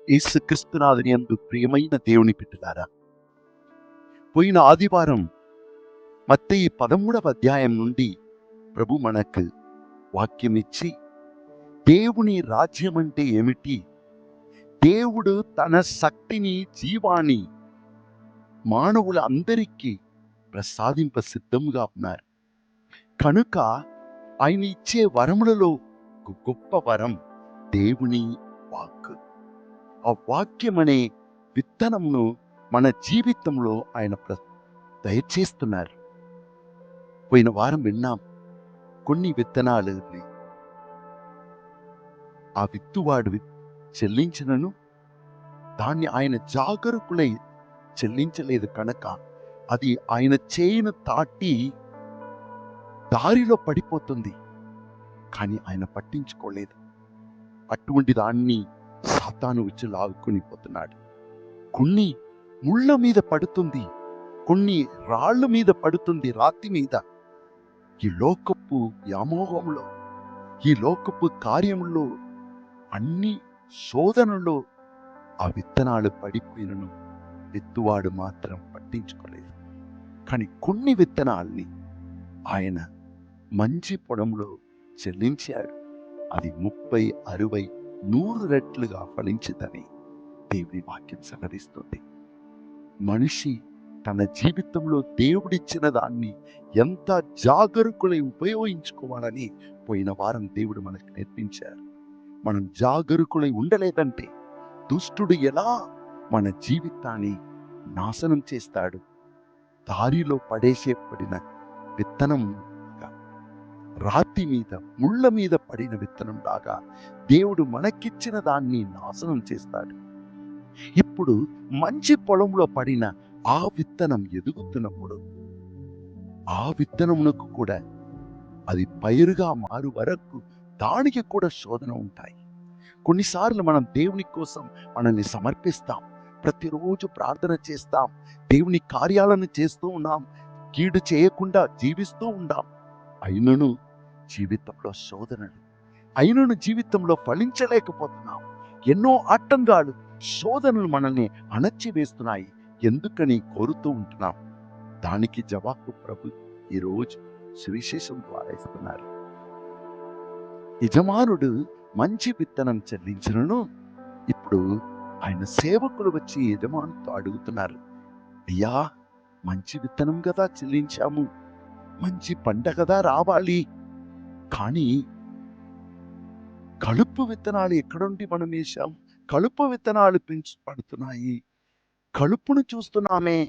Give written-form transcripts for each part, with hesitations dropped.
యేసుక్రీస్తునాథుని యందు ప్రియమైన దేవుని బిడ్డలారా, పోయిన ఆదివారం మత్తయి 13వ అధ్యాయం నుండి ప్రభు మనకు వాక్యం ఇచ్చి, దేవుని రాజ్యం అంటే ఏమిటి, దేవుడు తన శక్తిని, జీవాన్ని మానవులందరికీ ప్రసాదింప సిద్ధంగా ఉన్నారు. కనుక ఆయన ఇచ్చే వరములలో ఒక గొప్ప వరం దేవుని వాక్కు. ఆ వాక్యం అనే విత్తనంను మన జీవితంలో ఆయన దయచేస్తున్నారు. పోయిన వారం విన్నాం, కొన్ని విత్తనాలు ఆ విత్తువాడు చెల్లించినను దాన్ని ఆయన జాగరూకులై చెల్లించలేదు కనుక అది ఆయన చేయిను దాటి దారిలో పడిపోతుంది. కానీ ఆయన పట్టించుకోలేదు. అటువంటి దాన్ని సాతాను వచ్చి లాక్కుని పోతున్నాడు. కొన్ని ముళ్ళ మీద పడుతుంది, కొన్ని రాళ్ళ మీద పడుతుంది, రాతి మీద. ఈ లోకపు వ్యామోహంలో, ఈ లోకపు కార్యములో, అన్ని శోధనలో ఆ విత్తనాలు పడిపోయినను విత్తువాడు మాత్రం పట్టించుకోలేదు. కానీ కొన్ని విత్తనాల్ని ఆయన మంచి పొలంలో చెల్లించాడు. అది 30, 60, 100 రెట్లుగా ఫలించిందని దేవుని వాక్యం సెలవిస్తుంది. మనిషి తన జీవితంలో దేవుడిచ్చిన దాన్ని ఎంత జాగరూకులై ఉపయోగించుకోవాలని పోయిన వారం దేవుడు మనకు నేర్పించారు. మనం జాగరూకులై ఉండలేదంటే దుష్టుడు ఎలా మన జీవితాన్ని నాశనం చేస్తాడు. దారిలో పడిన విత్తనం, రాతి మీద, ముళ్ళ మీద పడిన విత్తనం లాగా దేవుడు మనకిచ్చిన దాన్ని నాశనం చేస్తాడు. ఇప్పుడు మంచి పొలంలో పడిన ఆ విత్తనం ఎదుగుతున్నప్పుడు ఆ విత్తనమునకు కూడా అది పైరుగా మారు వరకు దానికి కూడా శోధన ఉంటాయి. కొన్నిసార్లు మనం దేవుని కోసం మనల్ని సమర్పిస్తాం, ప్రతిరోజు ప్రార్థన చేస్తాం, దేవుని కార్యాలను చేస్తూ ఉన్నాం, కీడు చేయకుండా జీవిస్తూ ఉన్నాం. అయినను జీవితంలో శోధనలు, అయినను జీవితంలో ఫలించలేకపోతున్నాం. ఎన్నో ఆటంకాలు, శోధనలు మనల్ని అణచివేస్తున్నాయి. ఎందుకని కోరుతూ ఉంటున్నాం. దానికి జవాబు ప్రభు ఈరోజు సువిశేషం ద్వారా ఇస్తున్నారు. యజమానుడు మంచి విత్తనం చెల్లించినను ఇప్పుడు ఆయన సేవకులు వచ్చి యజమానుతో అడుగుతున్నారు, అయ్యా, మంచి విత్తనం కదా చెల్లించాము, మంచి పంట కదా రావాలి, కానీ కలుపు విత్తనాలు ఎక్కడుండి మనం వేశాం? కలుపు విత్తనాలు పడుతున్నాయి, కలుపును చూస్తున్నామే.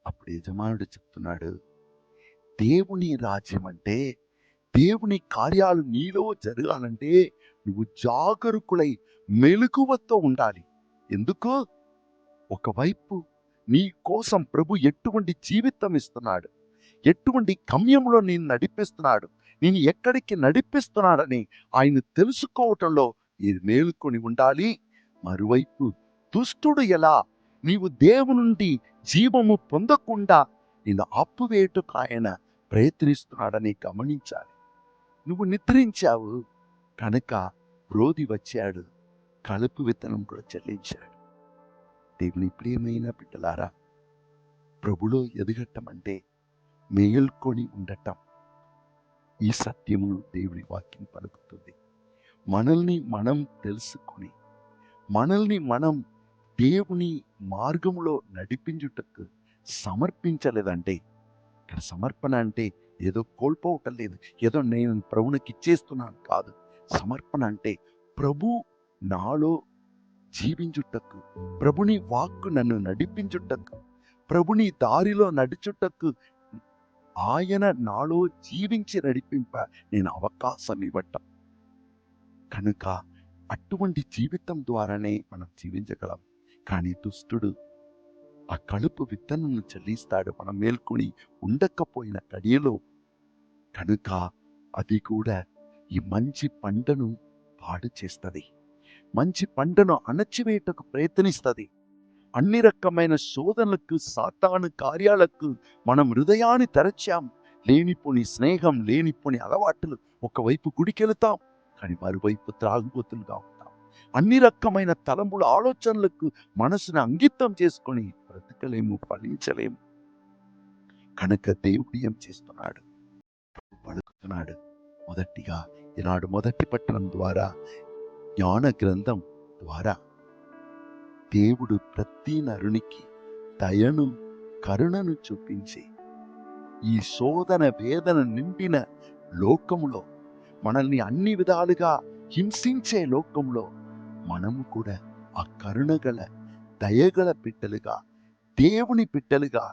అప్పుడు యజమానుడు చెప్తున్నాడు, దేవుని రాజ్యం అంటే, దేవుని కార్యాలు నీలో జరగాలంటే నువ్వు జాగరూకులై మెలకువతో ఉండాలి. ఎందుకు? ఒకవైపు నీ కోసం ప్రభు ఎటువంటి జీవితం ఇస్తున్నాడు, ఎటువంటి గమ్యంలో నేను నడిపిస్తున్నాడు, నేను ఎక్కడికి నడిపిస్తున్నాడని ఆయన తెలుసుకోవటంలో ఇది మేలుకొని ఉండాలి. మరోవైపు దుష్టుడు ఎలా నీవు దేవుని నుండి జీవము పొందకుండా నిన్ను ఆపువేటుకు ఆయన ప్రయత్నిస్తున్నాడని గమనించాలి. నువ్వు నిద్రించావు కనుక రోది వచ్చాడు, కలుపు విత్తనం కూడా చెల్లించాడు. దేవుని ప్రియమైన బిడ్డలారా, ప్రభులో ఎదగటం అంటే మేల్కొని ఉండటం. ఈ సత్యమును దేవుని వాక్యం పలుకుతుంది. మనల్ని మనం తెలుసుకొని, మనల్ని మనం దేవుని మార్గంలో నడిపించుటకు సమర్పించలేదంటే, ఇక్కడ సమర్పణ అంటే ఏదో కోల్పోవటం లేదు, ఏదో నేను ప్రభునికి ఇచ్చేస్తున్నాను కాదు. సమర్పణ అంటే ప్రభు నాలో జీవించుటకు, ప్రభుని వాక్కు నన్ను నడిపించుటకు, ప్రభుని దారిలో నడుచుటకు, ఆయన నాలో జీవించి నడిపింప నేను అవకాశం ఇవ్వటం. కనుక అటువంటి జీవితం ద్వారానే మనం జీవించగలం. కానీ దుష్టుడు ఆ కలుపు విత్తనం చెల్లిస్తాడు మనం మేల్కొని ఉండకపోయిన కడియలో. కనుక అది కూడా ఈ మంచి పంటను పాడు చేస్తుంది, మంచి పంటను అణచివేయటకు ప్రయత్నిస్తుంది. అన్ని రకమైన శోధనలకు, సాతాను కార్యాలకు మనం హృదయాన్ని తెరచాం. లేనిపోని స్నేహం, లేనిపోని అలవాట్లు. ఒకవైపు గుడికెళ్తాం కానీ మరోవైపు త్రాగుబోతులుగా ఉంటాం. అన్ని రకమైన తలంపుల ఆలోచనలకు మనసును అంకితం చేసుకొని బ్రతకలేము, ఫలించలేము. కనుక దేవుడు ఏం చేస్తున్నాడు? పలుకుతున్నాడు. మొదటిగా ఈనాడు మొదటి పట్టణం ద్వారా, జ్ఞాన గ్రంథం ద్వారా దేవుడు ప్రతి నరునికి దయను, కరుణను చూపించి ఈ శోధన వేదన నిండిన లోకములో, మనల్ని అన్ని విధాలుగా హింసించే లోకంలో మనము కూడా ఆ కరుణగల, దయగల బిడ్డలుగా, దేవుని బిడ్డలుగా,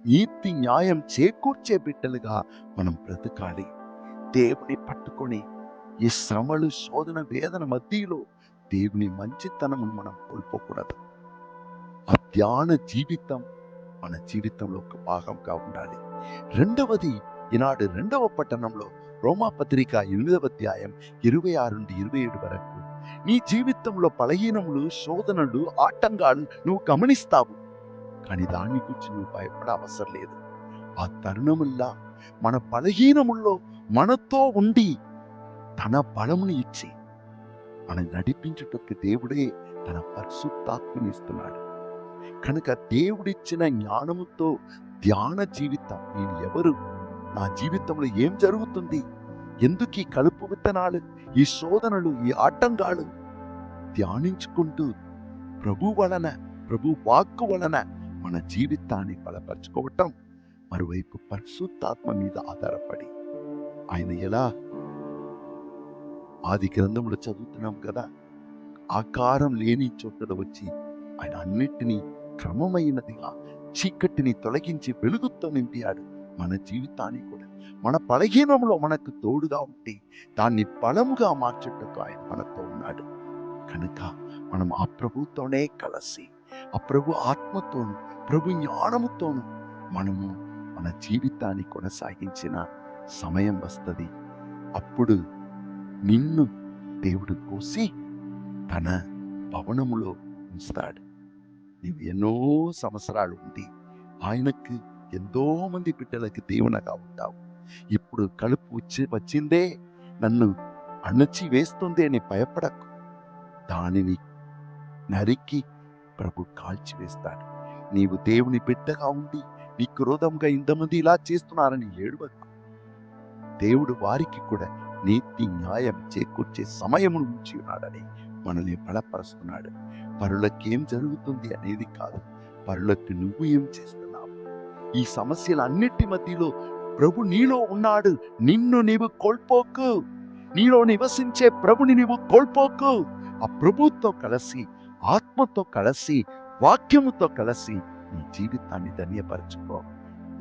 నీతి న్యాయం చేకూర్చే బిడ్డలుగా మనం బ్రతకాలి. దేవుని పట్టుకొని ఈ శ్రమలు, శోధన, వేదన మధ్యలో దేవుని మంచితనమును మనం కోల్పోకూడదు. ఆ ధ్యాన జీవితం మన జీవితంలో ఒక భాగంగా ఉండాలి. రెండవది, ఈనాడు రెండవ పట్టణంలో రోమాపత్రిక 8వ అధ్యాయం 26 నుండి 27 వరకు, నీ జీవితంలో బలహీనములు, శోధనలు, ఆటంకాలు నువ్వు గమనిస్తావు. కానీ దాని గురించి నువ్వు భయపడ అవసరం లేదు. ఆ తరుణముల్లా మన బలహీనముల్లో మనతో ఉండి తన బలముని ఇచ్చి మనం నడిపించుటకు దేవుడే తన పరిశుద్ధాత్మని ఇస్తున్నాడు. కనుక దేవుడిచ్చిన జ్ఞానముతో ధ్యాన జీవితం, నేను ఎవరు, నా జీవితంలో ఏం జరుగుతుంది, ఎందుకు ఈ కలుపు విత్తనాలు, ఈ శోధనలు, ఈ ఆటంకాలు ధ్యానించుకుంటూ ప్రభు వలన, ప్రభు వాక్కు వలన మన జీవితాన్ని బలపరచుకోవటం, మరోవైపు పరిశుద్ధాత్మ మీద ఆధారపడి ఆయన ఎలా ఆది గ్రంథంలో చదువుతున్నాం కదా, ఆకారం లేని చోటలో వచ్చి ఆయన అన్నిటినీ క్రమమైనదిగా, చీకటిని తొలగించి వెలుగుతో నింపాడు. మన జీవితాన్ని కూడా మన బలహీనంలో మనకు తోడుగా ఉండి దాన్ని బలముగా మార్చుటకు ఆయన మనతో ఉన్నాడు. కనుక మనం ఆ ప్రభుతోనే కలిసి, ఆ ప్రభు ఆత్మతోను, ప్రభు జ్ఞానముతోను మనము మన జీవితాన్ని కొనసాగించిన సమయం వస్తుంది. అప్పుడు నిన్ను దేవుడు కోసి తన భవనములో ఉంచుతాడు. నీవు ఎన్నో సంవత్సరాలు ఉండి ఆయనకు ఎంతో మంది బిడ్డలకు దీవెనగా ఉంటావు. ఇప్పుడు కలుపు వచ్చిందే, నన్ను అణచి వేస్తుంది అని భయపడకు. దానిని నరికి ప్రభు కాల్చివేస్తాడు. నీవు దేవుని బిడ్డగా ఉండి నీ క్రోధంగా ఇంతమంది ఇలా చేస్తున్నారని ఏడవకు. దేవుడు వారికి కూడా నీతి న్యాయం చేకూర్చే సమయం నుంచి ఉన్నాడని మనల్ని బలపరుస్తున్నాడు. పరులకు ఏం జరుగుతుంది అనేది కాదు, పరులకు నువ్వు ఏం చేస్తున్నావు. ఈ సమస్యలన్నిటి మధ్యలో ప్రభు నీలో ఉన్నాడు. నిన్ను నీవు కోల్పోకు. నీలో నివసించే ప్రభుని నీవు కోల్పోకు. ఆ ప్రభుతో కలిసి, ఆత్మతో కలిసి, వాక్యముతో కలిసి నీ జీవితాన్ని ధన్యపరచుకో.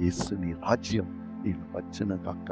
యేసు నీ రాజ్యం నీకు వచ్చును గాక.